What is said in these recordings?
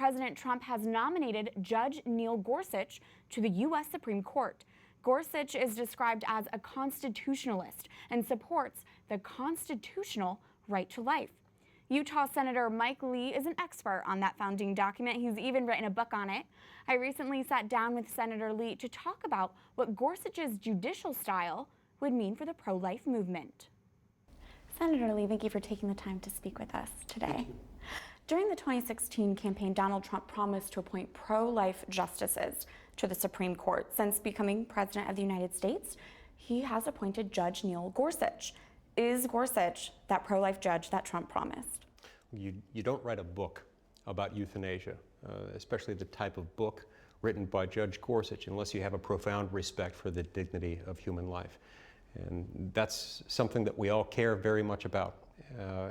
President Trump has nominated Judge Neil Gorsuch to the U.S. Supreme Court. Gorsuch is described as a constitutionalist and supports the constitutional right to life. Utah Senator Mike Lee is an expert on that founding document. He's even written a book on it. I recently sat down with Senator Lee to talk about what Gorsuch's judicial style would mean for the pro-life movement. Senator Lee, thank you for taking the time to speak with us today. During the 2016 campaign, Donald Trump promised to appoint pro-life justices to the Supreme Court. Since becoming President of the United States, he has appointed Judge Neil Gorsuch. Is Gorsuch that pro-life judge that Trump promised? You don't write a book about euthanasia, especially the type of book written by Judge Gorsuch, unless you have a profound respect for the dignity of human life. And that's something that we all care very much about,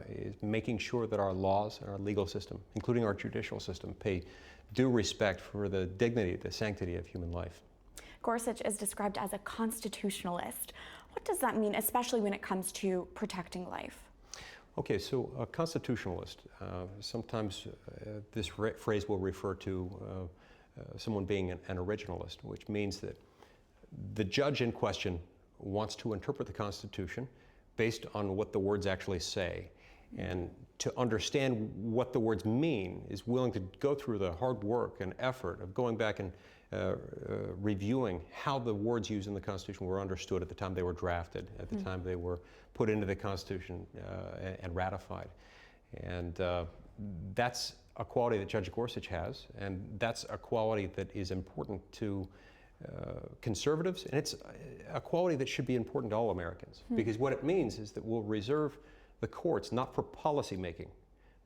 is making sure that our laws and our legal system, including our judicial system, pay due respect for the dignity, the sanctity of human life. Gorsuch is described as a constitutionalist. What does that mean, especially when it comes to protecting life? Okay, so a constitutionalist, sometimes this phrase will refer to someone being an originalist, which means that the judge in question wants to interpret the Constitution based on what the words actually say. And to understand what the words mean is willing to go through the hard work and effort of going back and reviewing how the words used in the Constitution were understood at the time they were drafted, at the time they were put into the Constitution and ratified. And that's a quality that Judge Gorsuch has, and that's a quality that is important to conservatives, and it's a quality that should be important to all Americans, because what it means is that we'll reserve the courts not for policy making,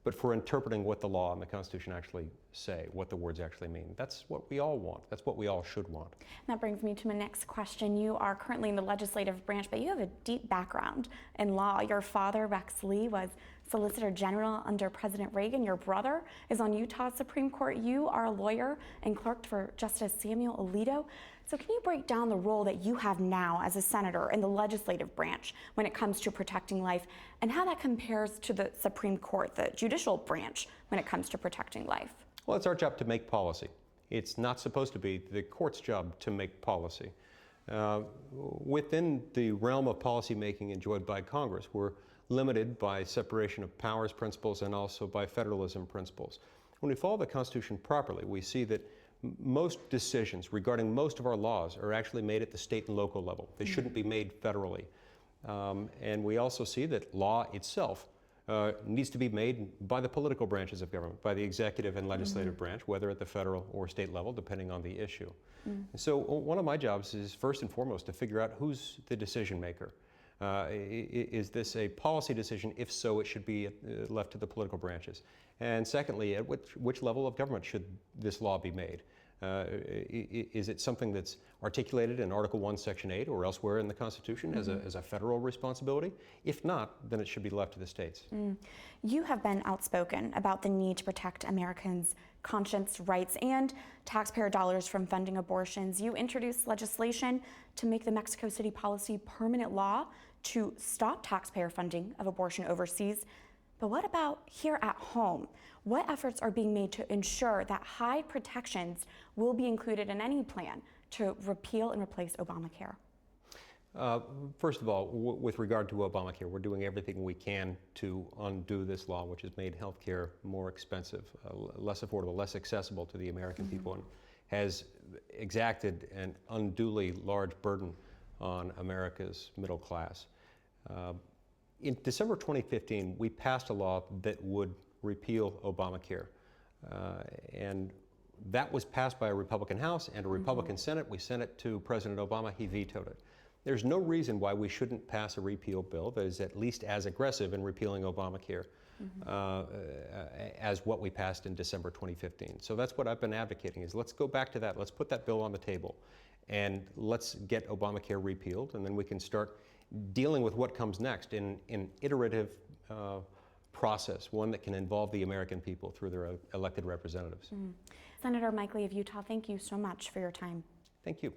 but for interpreting what the law and the Constitution actually say, what the words actually mean. That's what we all want. That's what we all should want. That brings me to my next question. You are currently in the legislative branch, but you have a deep background in law. Your father, Rex Lee, was Solicitor General under President Reagan. Your brother is on Utah's Supreme Court. You are a lawyer and clerked for Justice Samuel Alito. So can you break down the role that you have now as a senator in the legislative branch when it comes to protecting life, and how that compares to the Supreme Court, the judicial branch, when it comes to protecting life? Well, it's our job to make policy. It's not supposed to be the court's job to make policy. Within the realm of policy making enjoyed by Congress, we're limited by separation of powers principles and also by federalism principles. When we follow the Constitution properly, we see that most decisions regarding most of our laws are actually made at the state and local level. They shouldn't be made federally. And we also see that law itself needs to be made by the political branches of government, by the executive and legislative branch, whether at the federal or state level, depending on the issue. So one of my jobs is first and foremost to figure out who's the decision maker. Is this a policy decision? If so, it should be left to the political branches. And secondly, at which level of government should this law be made? Is it something that's articulated in Article 1, Section 8 or elsewhere in the Constitution as a federal responsibility? If not, then it should be left to the states. You have been outspoken about the need to protect Americans' conscience rights and taxpayer dollars from funding abortions. You introduced legislation to make the Mexico City policy permanent law to stop taxpayer funding of abortion overseas. But what about here at home? What efforts are being made to ensure that high protections will be included in any plan to repeal and replace Obamacare? First of all, with regard to Obamacare, we're doing everything we can to undo this law, which has made health care more expensive, less affordable, less accessible to the American people, and has exacted an unduly large burden on America's middle class. In December 2015, we passed a law that would repeal Obamacare. And that was passed by a Republican House and a Republican Senate. We sent it to President Obama. He vetoed it. There's no reason why we shouldn't pass a repeal bill that is at least as aggressive in repealing Obamacare as what we passed in December 2015. So that's what I've been advocating, is let's go back to that. Let's put that bill on the table and let's get Obamacare repealed, and then we can start dealing with what comes next in an iterative process, one that can involve the American people through their elected representatives. Senator Mike Lee of Utah, thank you so much for your time. Thank you.